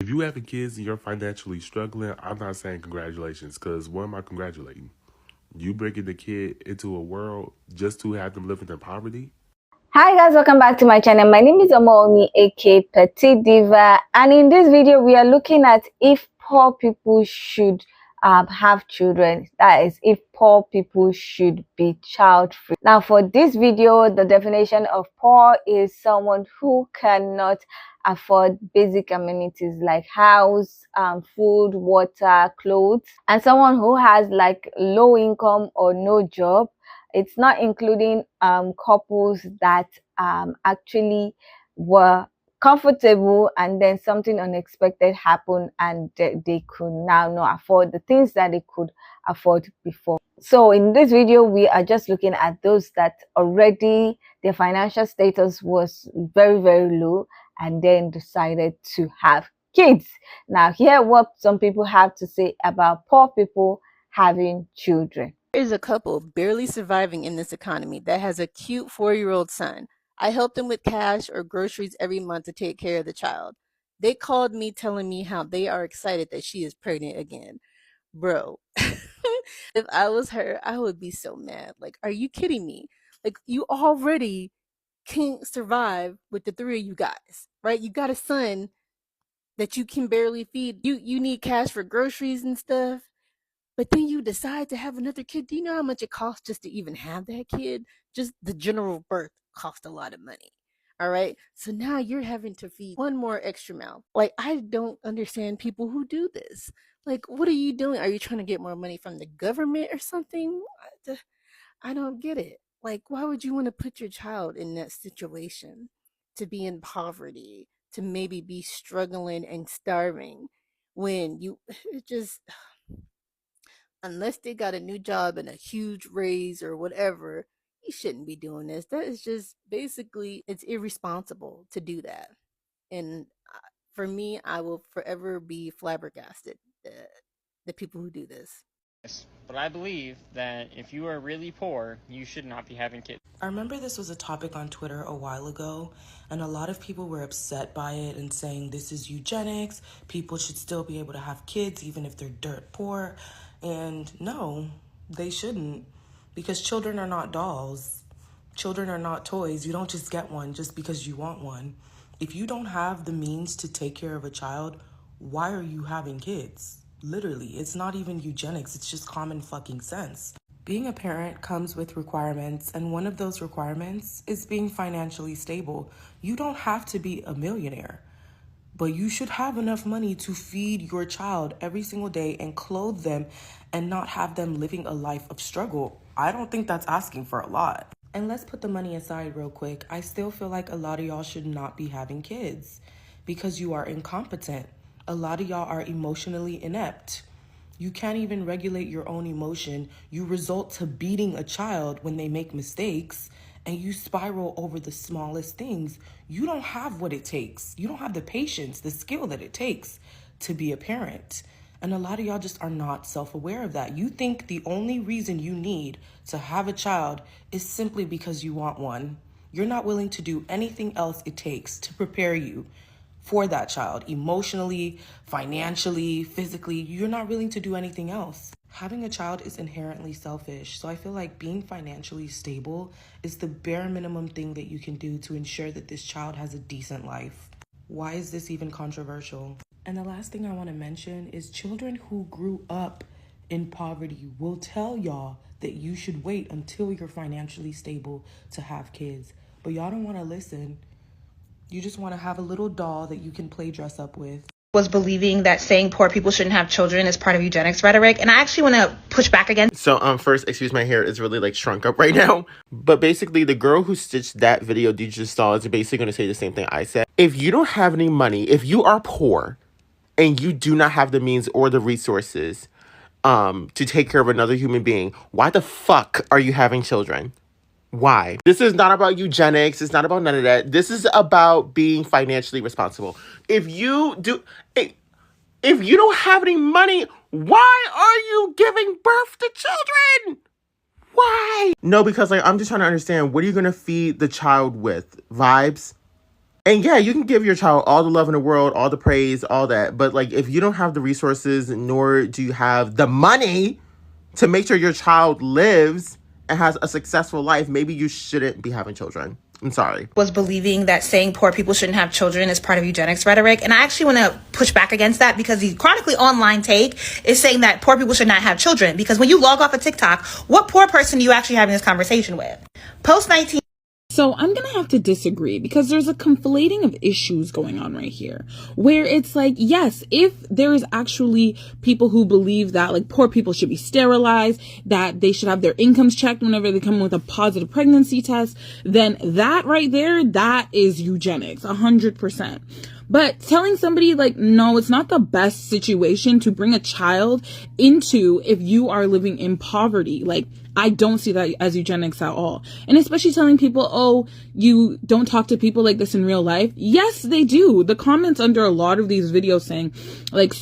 If you having kids and you're financially struggling, I'm not saying congratulations, because what am I congratulating? You bringing the kid into a world just to have them living in poverty? Hi guys, welcome back to my channel. My name is Omomi, aka Petite Diva, and in this video we are looking at if poor people should have children. That is, if poor people should be child free. Now for this video, the definition of poor is someone who cannot afford basic amenities like house, food, water, clothes, and someone who has like low income or no job. It's not including couples that actually were comfortable and then something unexpected happened and they could now not afford the things that they could afford before. So in this video, we are just looking at those that already their financial status was very, very low and then decided to have kids. Now, hear what some people have to say about poor people having children. Is a couple barely surviving in this economy that has a cute 4-year-old son. I help them with cash or groceries every month to take care of the child. They called me telling me how they are excited that she is pregnant again. Bro, if I was her, I would be so mad. Like, are you kidding me? Like, you already can't survive with the three of you guys, right? You got a son that you can barely feed. You need cash for groceries and stuff. But then you decide to have another kid. Do you know how much it costs just to even have that kid? Just the general birth cost a lot of money. All right. So now you're having to feed one more extra mouth. Like, I don't understand people who do this. Like, what are you doing? Are you trying to get more money from the government or something? I don't get it. Like, why would you want to put your child in that situation to be in poverty, to maybe be struggling and starving when you it just unless they got a new job and a huge raise or whatever, you shouldn't be doing this. That is just basically, it's irresponsible to do that. And for me, I will forever be flabbergasted that the people who do this. But I believe that if you are really poor, you should not be having kids. I remember this was a topic on Twitter a while ago, and a lot of people were upset by it and saying this is eugenics. People should still be able to have kids even if they're dirt poor. And no, they shouldn't, because children are not dolls. Children are not toys. You don't just get one just because you want one. If you don't have the means to take care of a child, why are you having kids? Literally, it's not even eugenics, it's just common fucking sense. Being a parent comes with requirements, and one of those requirements is being financially stable. You don't have to be a millionaire, but you should have enough money to feed your child every single day and clothe them and not have them living a life of struggle. I don't think that's asking for a lot. And let's put the money aside real quick. I still feel like a lot of y'all should not be having kids because you are incompetent. A lot of y'all are emotionally inept. You can't even regulate your own emotion. You result to beating a child when they make mistakes, and you spiral over the smallest things. You don't have what it takes. You don't have the patience, the skill that it takes to be a parent. And a lot of y'all just are not self-aware of that. You think the only reason you need to have a child is simply because you want one. You're not willing to do anything else it takes to prepare you for that child, emotionally, financially, physically. You're not willing to do anything else. Having a child is inherently selfish, so I feel like being financially stable is the bare minimum thing that you can do to ensure that this child has a decent life. Why is this even controversial? And the last thing I want to mention is children who grew up in poverty will tell y'all that you should wait until you're financially stable to have kids. But y'all don't want to listen. You just want to have a little doll that you can play dress up with. Was believing that saying poor people shouldn't have children is part of eugenics rhetoric, and I actually want to push back against. So first, excuse my hair is really like shrunk up right now. But basically the girl who stitched that video you just saw is basically going to say the same thing I said. If you don't have any money, if you are poor and you do not have the means or the resources to take care of another human being, why the fuck are you having children? Why? This is not about eugenics. It's not about none of that. This is about being financially responsible. If you don't have any money, why are you giving birth to children? Why? No, because like I'm just trying to understand, what are you gonna feed the child with? Vibes? And yeah, you can give your child all the love in the world, all the praise, all that. But like, if you don't have the resources, nor do you have the money to make sure your child lives and has a successful life, maybe you shouldn't be having children. I'm sorry. Was believing that saying poor people shouldn't have children is part of eugenics rhetoric. And I actually want to push back against that, because the chronically online take is saying that poor people should not have children. Because when you log off of TikTok, what poor person are you actually having this conversation with? Post 19. So I'm going to have to disagree, because there's a conflating of issues going on right here, where it's like, yes, if there is actually people who believe that like poor people should be sterilized, that they should have their incomes checked whenever they come with a positive pregnancy test, then that right there, that is eugenics, 100%. But telling somebody like, no, it's not the best situation to bring a child into if you are living in poverty. Like, I don't see that as eugenics at all. And especially telling people, oh, you don't talk to people like this in real life. Yes, they do. The comments under a lot of these videos saying like,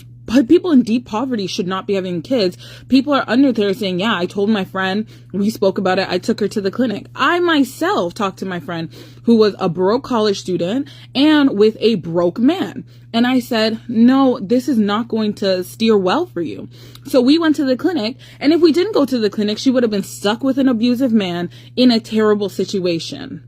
people in deep poverty should not be having kids. People are under there saying, yeah, I told my friend, we spoke about it, I took her to the clinic. I myself talked to my friend who was a broke college student and with a broke man. And I said, no, this is not going to steer well for you. So we went to the clinic, and if we didn't go to the clinic, she would have been stuck with an abusive man in a terrible situation.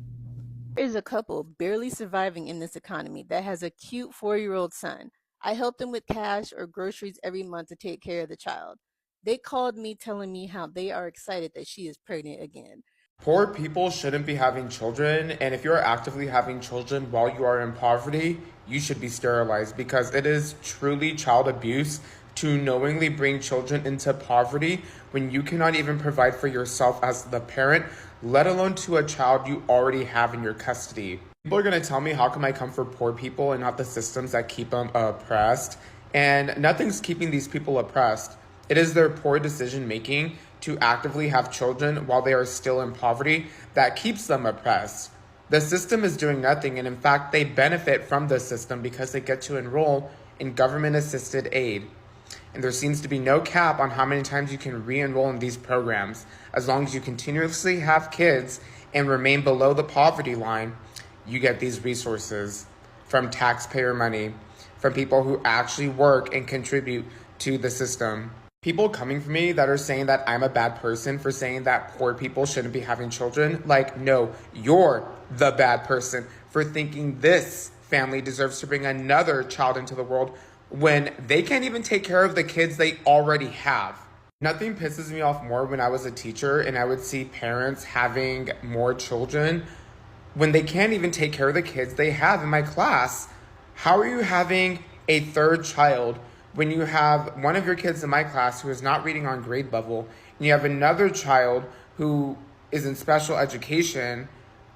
There is a couple barely surviving in this economy that has a cute 4-year-old son. I help them with cash or groceries every month to take care of the child. They called me telling me how they are excited that she is pregnant again. Poor people shouldn't be having children, and if you're actively having children while you are in poverty, you should be sterilized, because it is truly child abuse to knowingly bring children into poverty when you cannot even provide for yourself as the parent, let alone to a child you already have in your custody. People are going to tell me, how come I come for poor people and not the systems that keep them oppressed? And nothing's keeping these people oppressed. It is their poor decision making to actively have children while they are still in poverty that keeps them oppressed. The system is doing nothing, and in fact, they benefit from the system because they get to enroll in government-assisted aid. And there seems to be no cap on how many times you can re-enroll in these programs. As long as you continuously have kids and remain below the poverty line, you get these resources from taxpayer money, from people who actually work and contribute to the system. People coming for me that are saying that I'm a bad person for saying that poor people shouldn't be having children, like, no, you're the bad person for thinking this family deserves to bring another child into the world when they can't even take care of the kids they already have. Nothing pisses me off more when I was a teacher and I would see parents having more children when they can't even take care of the kids they have in my class. How are you having a third child when you have one of your kids in my class who is not reading on grade level, and you have another child who is in special education?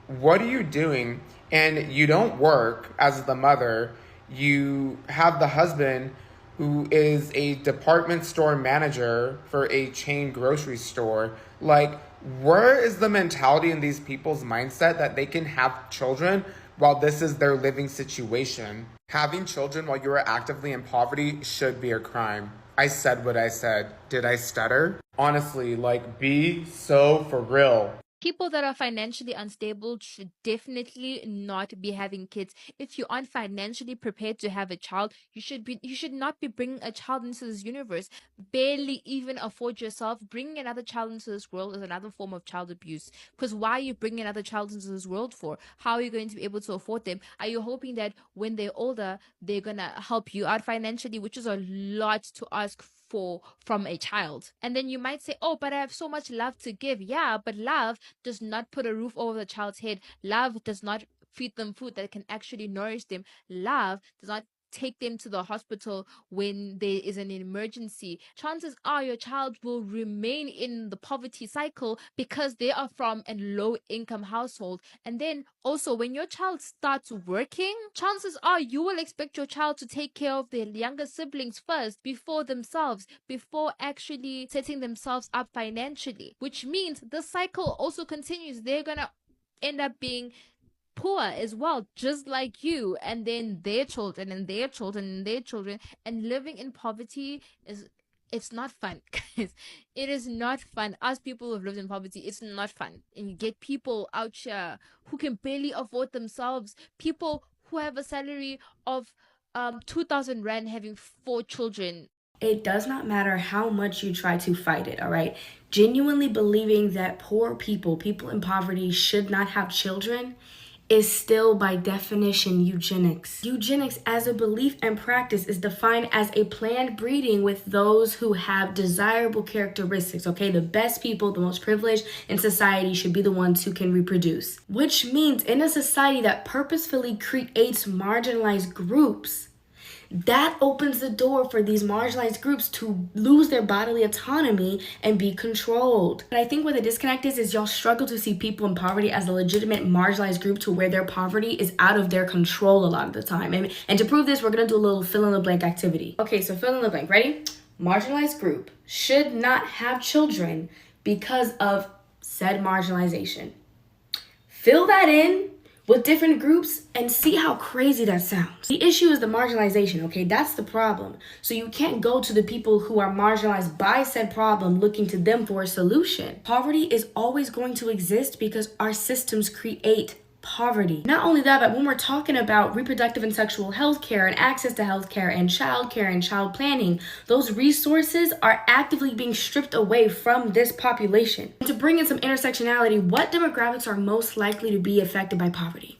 What are you doing? And you don't work as the mother. You have the husband who is a department store manager for a chain grocery store. Like, where is the mentality in these people's mindset that they can have children while this is their living situation? Having children while you are actively in poverty should be a crime. I said what I said. Did I stutter? Honestly, like, be so for real. People that are financially unstable should definitely not be having kids. If you aren't financially prepared to have a child, you should not be bringing a child into this universe. Barely even afford yourself. Bringing another child into this world is another form of child abuse. Because why are you bringing another child into this world for? How are you going to be able to afford them? Are you hoping that when they're older, they're gonna help you out financially, which is a lot to ask from a child? And then you might say, oh, but I have so much love to give. Yeah, but love does not put a roof over the child's head. Love does not feed them food that can actually nourish them. Love does not take them to the hospital when there is an emergency. Chances are your child will remain in the poverty cycle because they are from a low income household. And then also, when your child starts working, chances are you will expect your child to take care of their younger siblings first before themselves, before actually setting themselves up financially, which means the cycle also continues. They're gonna end up being poor as well, just like you, and then their children and their children and their children. And living in poverty it's not fun, guys. It is not fun. Us people who have lived in poverty, it's not fun. And you get people out here who can barely afford themselves, people who have a salary of 2,000 rand having 4 children. It does not matter how much you try to fight it, all right? Genuinely believing that poor people, people in poverty, should not have children is still by definition eugenics. Eugenics as a belief and practice is defined as a planned breeding with those who have desirable characteristics, okay? The best people, the most privileged in society should be the ones who can reproduce. Which means in a society that purposefully creates marginalized groups, that opens the door for these marginalized groups to lose their bodily autonomy and be controlled. But I think where the disconnect is y'all struggle to see people in poverty as a legitimate marginalized group to where their poverty is out of their control a lot of the time. And to prove this, we're gonna do a little fill in the blank activity. Okay, so fill in the blank, ready? Marginalized group should not have children because of said marginalization. Fill that in with different groups and see how crazy that sounds. The issue is the marginalization, okay? That's the problem. So you can't go to the people who are marginalized by said problem looking to them for a solution. Poverty is always going to exist because our systems create poverty. Not only that, but when we're talking about reproductive and sexual health care and access to health care and child planning, those resources are actively being stripped away from this population. And to bring in some intersectionality, what demographics are most likely to be affected by poverty?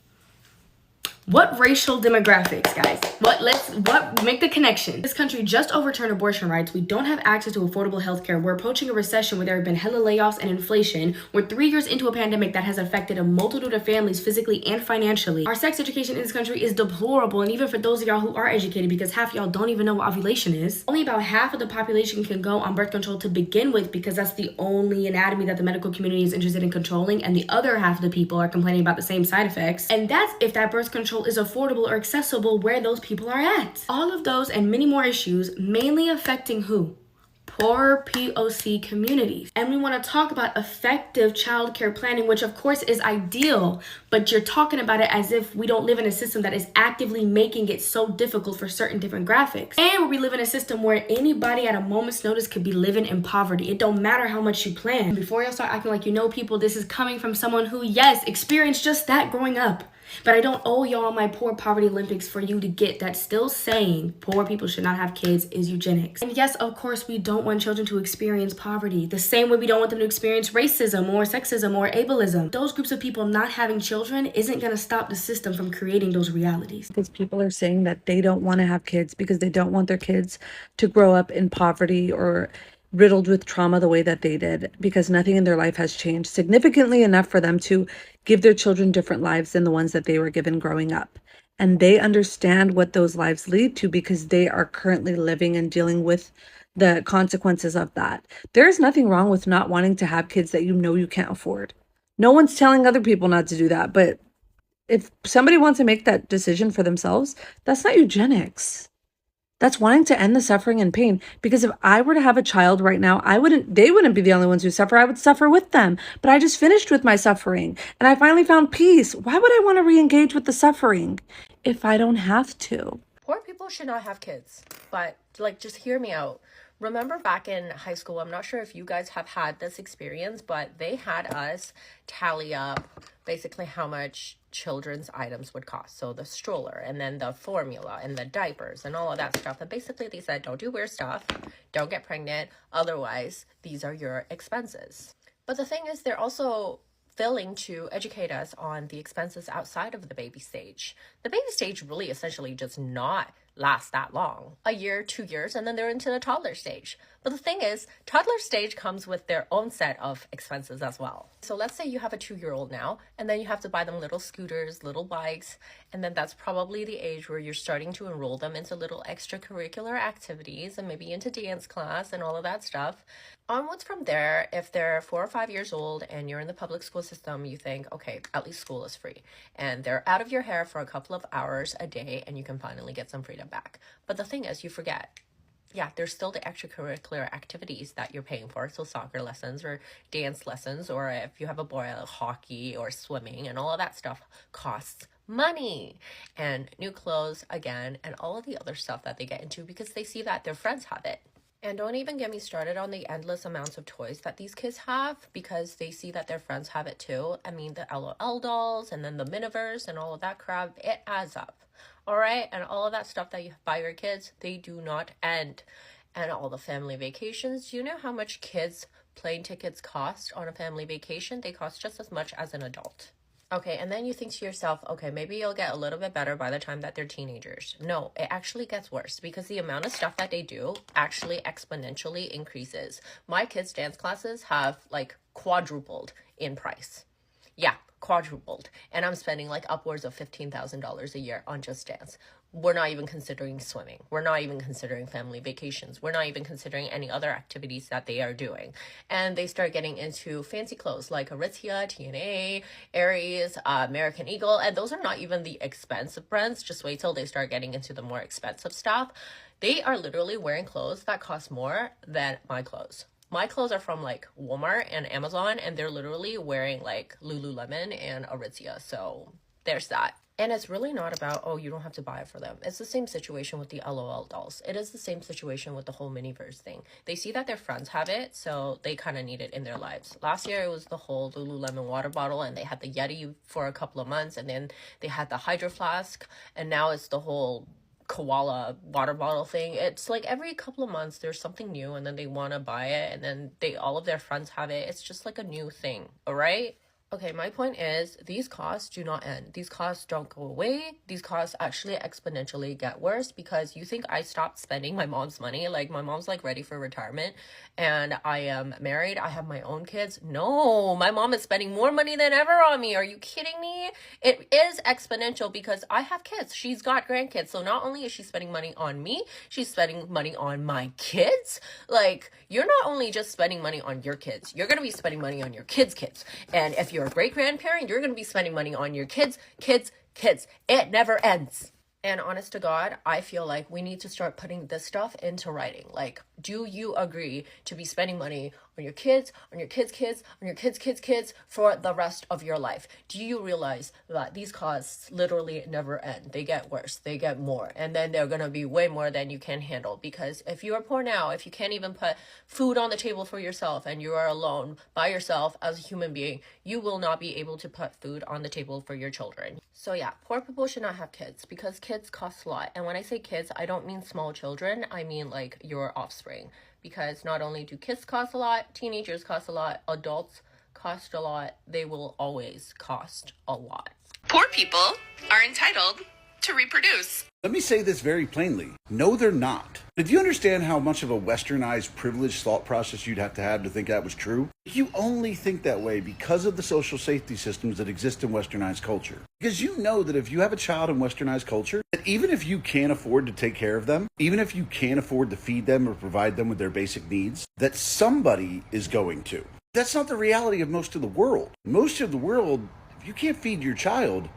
What racial demographics, guys? What make the connection? This country just overturned abortion rights. We don't have access to affordable healthcare. We're approaching a recession where there have been hella layoffs and inflation. We're 3 years into a pandemic that has affected a multitude of families physically and financially. Our sex education in this country is deplorable, and even for those of y'all who are educated, because half y'all don't even know what ovulation is. Only about half of the population can go on birth control to begin with because that's the only anatomy that the medical community is interested in controlling, and the other half of the people are complaining about the same side effects. And that's if that birth control is affordable or accessible where those people are at. All of those and many more issues mainly affecting who? Poor POC communities. And we want to talk about effective childcare planning, which of course is ideal, but you're talking about it as if we don't live in a system that is actively making it so difficult for certain different graphics. And we live in a system where anybody at a moment's notice could be living in poverty. It don't matter how much you plan. Before y'all start acting like you know people, this is coming from someone who, yes, experienced just that growing up. But I don't owe y'all my poor poverty Olympics for you to get that still saying poor people should not have kids is eugenics. And yes, of course, we don't want children to experience poverty. The same way we don't want them to experience racism or sexism or ableism. Those groups of people not having children isn't going to stop the system from creating those realities. Because people are saying that they don't want to have kids because they don't want their kids to grow up in poverty or riddled with trauma the way that they did, because nothing in their life has changed significantly enough for them to give their children different lives than the ones that they were given growing up. And they understand what those lives lead to because they are currently living and dealing with the consequences of that. There's nothing wrong with not wanting to have kids that you know you can't afford. No one's telling other people not to do that, but if somebody wants to make that decision for themselves, that's not eugenics. That's wanting to end the suffering and pain. Because if I were to have a child right now, they wouldn't be the only ones who suffer. I would suffer with them. But I just finished with my suffering and I finally found peace. Why would I want to re-engage with the suffering if I don't have to? Poor people should not have kids, but just hear me out. Remember back in high school, I'm not sure if you guys have had this experience, but they had us tally up basically how much children's items would cost. So the stroller and then the formula and the diapers and all of that stuff. And basically they said, don't do weird stuff, don't get pregnant, otherwise these are your expenses. But the thing is, they're also failing to educate us on the expenses outside of the baby stage. The baby stage really essentially does not last that long. A year, 2 years, and then they're into the toddler stage. But the thing is, toddler stage comes with their own set of expenses as well. So let's say you have a 2-year-old now, and then you have to buy them little scooters, little bikes, and then that's probably the age where you're starting to enroll them into little extracurricular activities and maybe into dance class and all of that stuff. Onwards from there, if they're 4 or 5 years old and you're in the public school system, you think, okay, at least school is free. And they're out of your hair for a couple of hours a day and you can finally get some freedom back. But the thing is, you forget. Yeah, there's still the extracurricular activities that you're paying for. So soccer lessons or dance lessons, or if you have a boy, hockey or swimming and all of that stuff costs money. And new clothes again, and all of the other stuff that they get into because they see that their friends have it. And don't even get me started on the endless amounts of toys that these kids have because they see that their friends have it too. I mean, the LOL dolls and then the Miniverse and all of that crap, it adds up. All right? And all of that stuff that you buy your kids, they do not end. And all the family vacations, do you know how much kids' plane tickets cost on a family vacation? They cost just as much as an adult. Okay, and then you think to yourself, okay, maybe you'll get a little bit better by the time that they're teenagers. No, it actually gets worse because the amount of stuff that they do actually exponentially increases. My kids' dance classes have like quadrupled in price. Yeah, quadrupled. And I'm spending like upwards of $15,000 a year on just dance. We're not even considering swimming. We're not even considering family vacations. We're not even considering any other activities that they are doing. And they start getting into fancy clothes like Aritzia, TNA, Aries, American Eagle. And those are not even the expensive brands. Just wait till they start getting into the more expensive stuff. They are literally wearing clothes that cost more than my clothes. My clothes are from like Walmart and Amazon, and they're literally wearing like Lululemon and Aritzia. So there's that. And it's really not about, oh, you don't have to buy it for them. It's the same situation with the LOL dolls. It is the same situation with the whole Miniverse thing. They see that their friends have it, so they kind of need it in their lives. Last year, it was the whole Lululemon water bottle, and they had the Yeti for a couple of months, and then they had the Hydro Flask, and now it's the whole koala water bottle thing. It's like every couple of months there's something new, and then they want to buy it, and then all of their friends have it. It's just like a new thing, all right? Okay, my point is these costs do not end. These costs don't go away. These costs actually exponentially get worse because you think I stopped spending my mom's money. Like my mom's like ready for retirement and I am married. I have my own kids. No, my mom is spending more money than ever on me. Are you kidding me? It is exponential because I have kids. She's got grandkids. So not only is she spending money on me, she's spending money on my kids. Like you're not only just spending money on your kids, you're going to be spending money on your kids' kids. And if you're a great grandparent, you're going to be spending money on your kids. It never ends. And honest to God, I feel like we need to start putting this stuff into writing. Like, do you agree to be spending money on your kids, on your kids' kids, on your kids' for the rest of your life? Do you realize that these costs literally never end? They get worse, they get more, and then they're gonna be way more than you can handle. Because if you are poor now, if you can't even put food on the table for yourself and you are alone by yourself as a human being, you will not be able to put food on the table for your children. So yeah, poor people should not have kids because kids cost a lot. And when I say kids, I don't mean small children, I mean like your offspring. Because not only do kids cost a lot, teenagers cost a lot, adults cost a lot, they will always cost a lot. Poor people are entitled to reproduce. Let me say this very plainly. No, they're not. If you understand how much of a westernized, privileged thought process you'd have to think that was true, you only think that way because of the social safety systems that exist in westernized culture. Because you know that if you have a child in westernized culture, that even if you can't afford to take care of them, even if you can't afford to feed them or provide them with their basic needs, that somebody is going to. That's not the reality of most of the world. Most of the world, if you can't feed your child's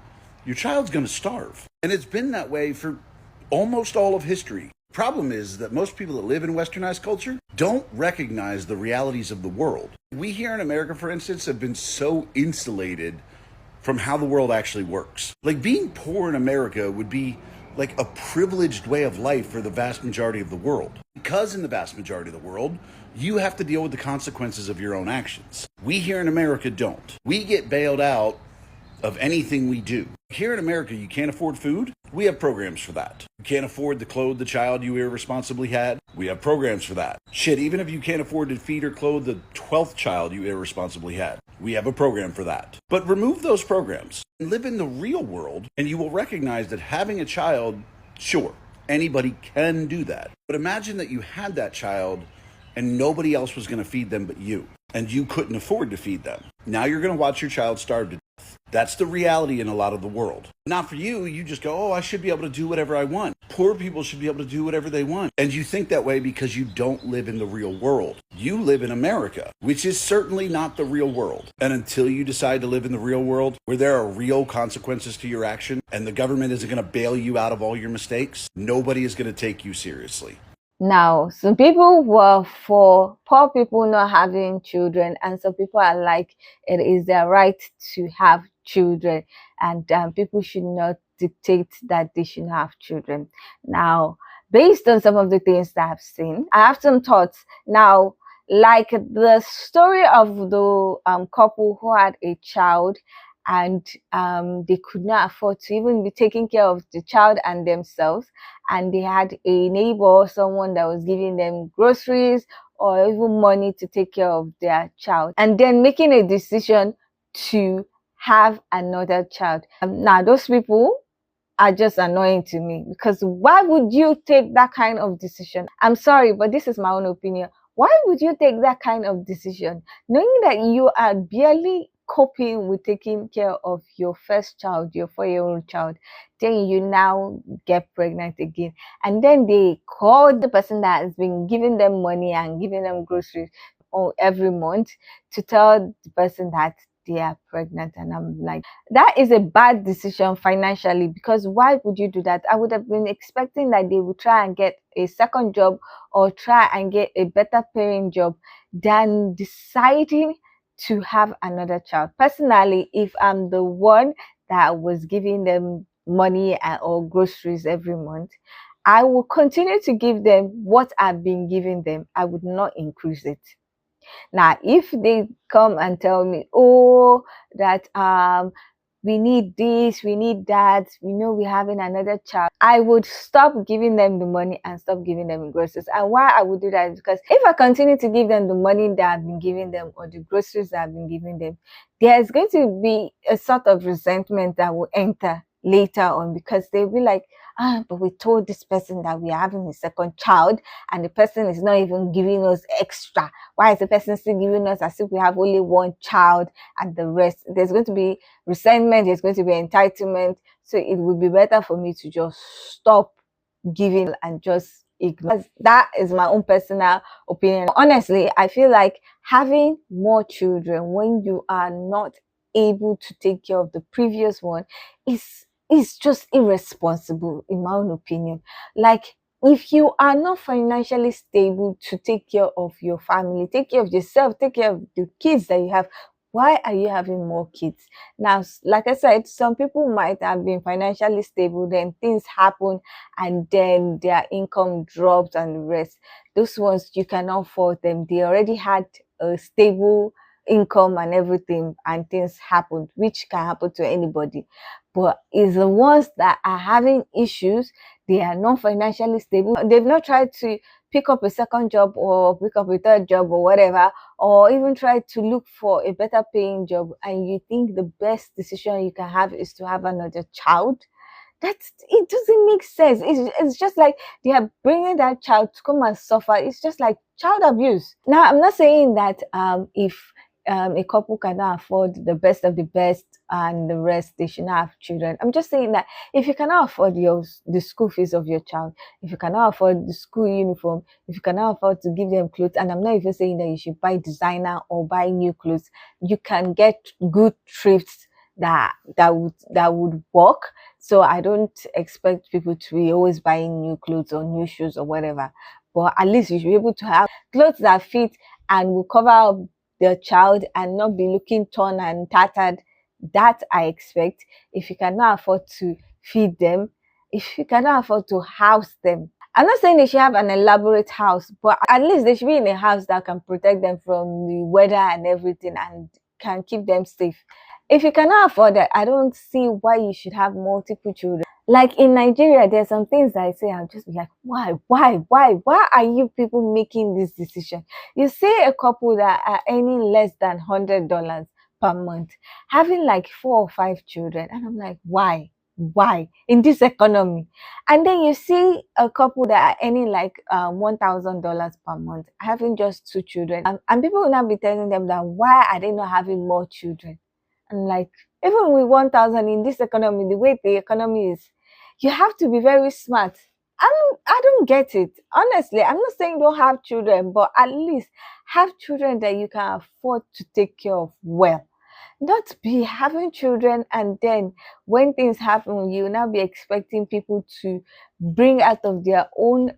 going to starve. And it's been that way for almost all of history. The problem is that most people that live in westernized culture don't recognize the realities of the world. We here in America, for instance, have been so insulated from how the world actually works. Like being poor in America would be like a privileged way of life for the vast majority of the world. Because in the vast majority of the world, you have to deal with the consequences of your own actions. We here in America don't. We get bailed out of anything we do. Here in America, you can't afford food? We have programs for that. You can't afford to clothe the child you irresponsibly had? We have programs for that. Shit, even if you can't afford to feed or clothe the 12th child you irresponsibly had, we have a program for that. But remove those programs and live in the real world, and you will recognize that having a child, sure, anybody can do that. But imagine that you had that child and nobody else was going to feed them but you, and you couldn't afford to feed them. Now you're going to watch your child starve to death. That's the reality in a lot of the world. Not for you, you just go, oh, I should be able to do whatever I want. Poor people should be able to do whatever they want. And you think that way because you don't live in the real world. You live in America, which is certainly not the real world. And until you decide to live in the real world, where there are real consequences to your action, and the government isn't going to bail you out of all your mistakes, nobody is going to take you seriously. Now, some people were for poor people not having children, and some people are like, it is their right to have children, and people should not dictate that they should have children. Now, based on some of the things that I've seen, I have some thoughts. Now, like the story of the couple who had a child and they could not afford to even be taking care of the child and themselves, and they had a neighbor or someone that was giving them groceries or even money to take care of their child, and then making a decision to have another child. Now, those people are just annoying to me, because why would you take that kind of decision? I'm sorry, but this is my own opinion. Why would you take that kind of decision knowing that you are barely coping with taking care of your first child, your 4-year-old child? Then you now get pregnant again, and then they call the person that has been giving them money and giving them groceries every month to tell the person that they are pregnant. And I'm like, that is a bad decision financially, because why would you do that? I would have been expecting that they would try and get a second job or try and get a better paying job than deciding to have another child. Personally, if I'm the one that was giving them money or groceries every month, I will continue to give them what I've been giving them. I would not increase it. Now, if they come and tell me, oh, that we need this, we need that, we know we're having another child, I would stop giving them the money and stop giving them groceries. And why I would do that is because if I continue to give them the money that I've been giving them or the groceries that I've been giving them, there's going to be a sort of resentment that will enter later on, because they'll be like, but we told this person that we are having a second child and the person is not even giving us extra. Why is the person still giving us as if we have only one child and the rest? There's going to be resentment, there's going to be entitlement. So it would be better for me to just stop giving and just ignore. That is my own personal opinion. Honestly, I feel like having more children when you are not able to take care of the previous one is just irresponsible, in my own opinion. Like, if you are not financially stable to take care of your family, take care of yourself, take care of the kids that you have, why are you having more kids? Now, like I said, some people might have been financially stable, then things happen and then their income drops and the rest. Those ones, you cannot fault them. They already had a stable income and everything, and things happened, which can happen to anybody. But it's the ones that are having issues, they are not financially stable, they've not tried to pick up a second job or pick up a third job or whatever, or even try to look for a better paying job, and you think the best decision you can have is to have another child. It doesn't make sense. It's just like they are bringing that child to come and suffer. It's just like child abuse. Now, I'm not saying that if a couple cannot afford the best of the best and the rest, they should not have children. I'm just saying that if you cannot afford the school fees of your child, if you cannot afford the school uniform, if you cannot afford to give them clothes, and I'm not even saying that you should buy designer or buy new clothes, you can get good thrifts that would work. So I don't expect people to be always buying new clothes or new shoes or whatever, but at least you should be able to have clothes that fit and will cover up the child and not be looking torn and tattered. That I expect. If you cannot afford to feed them, if you cannot afford to house them, I'm not saying they should have an elaborate house, but at least they should be in a house that can protect them from the weather and everything and can keep them safe. If you cannot afford that, I don't see why you should have multiple children. Like in Nigeria, there's some things that I say, I'll just be like, why are you people making this decision? You see a couple that are earning less than $100 per month, having like 4 or 5 children, and I'm like, why in this economy? And then you see a couple that are earning like $1,000 per month, having just 2 children, and people will not be telling them that why are they not having more children? And like, even with 1,000 in this economy, the way the economy is, you have to be very smart. I don't get it. Honestly, I'm not saying don't have children, but at least have children that you can afford to take care of well. Not be having children and then when things happen, you will now be expecting people to bring out of their own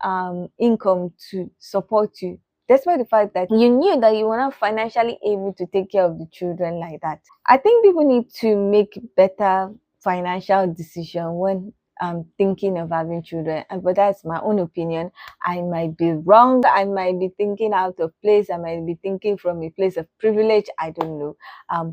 income to support you, despite the fact that you knew that you were not financially able to take care of the children like that. I think people need to make better financial decisions when thinking of having children. But that's my own opinion. I might be wrong. I might be thinking out of place. I might be thinking from a place of privilege. I don't know.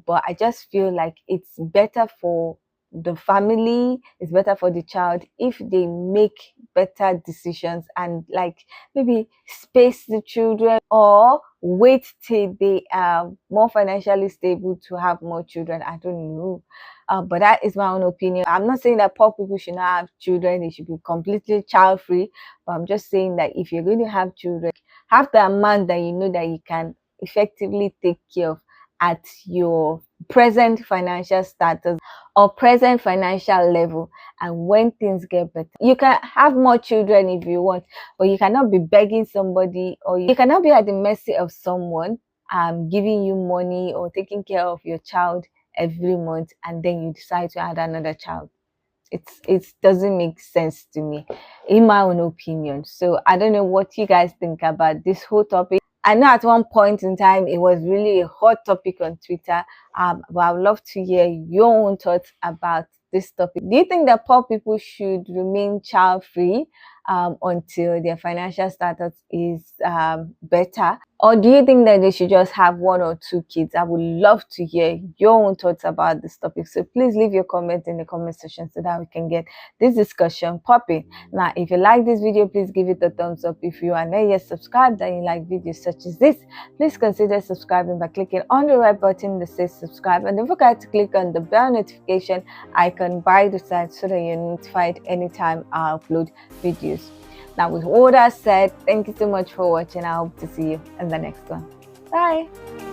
But I just feel like it's better for the family, it's better for the child if they make better decisions and like maybe space the children or wait till they are more financially stable to have more children. I don't know. But that is my own opinion. I'm not saying that poor people should not have children, they should be completely child free, but I'm just saying that if you're going to have children, have the amount that you know that you can effectively take care of at your present financial status or present financial level. And when things get better, you can have more children if you want, but you cannot be begging somebody, or you cannot be at the mercy of someone giving you money or taking care of your child every month, and then you decide to add another child. It doesn't make sense to me, in my own opinion. So I don't know what you guys think about this whole topic. I know at one point in time it was really a hot topic on Twitter, but I would love to hear your own thoughts about this topic. Do you think that poor people should remain child free until their financial status is better, or do you think that they should just have 1 or 2 kids? I would love to hear your own thoughts about this topic, so please leave your comment in the comment section so that we can get this discussion popping. Now, if you like this video, please give it a thumbs up. If you are not yet subscribed and you like videos such as this, please consider subscribing by clicking on the red button that says subscribe, and don't forget to click on the bell notification icon by the side so that you're notified anytime I upload videos. Now, with all that said, thank you so much for watching. I hope to see you in the next one. Bye.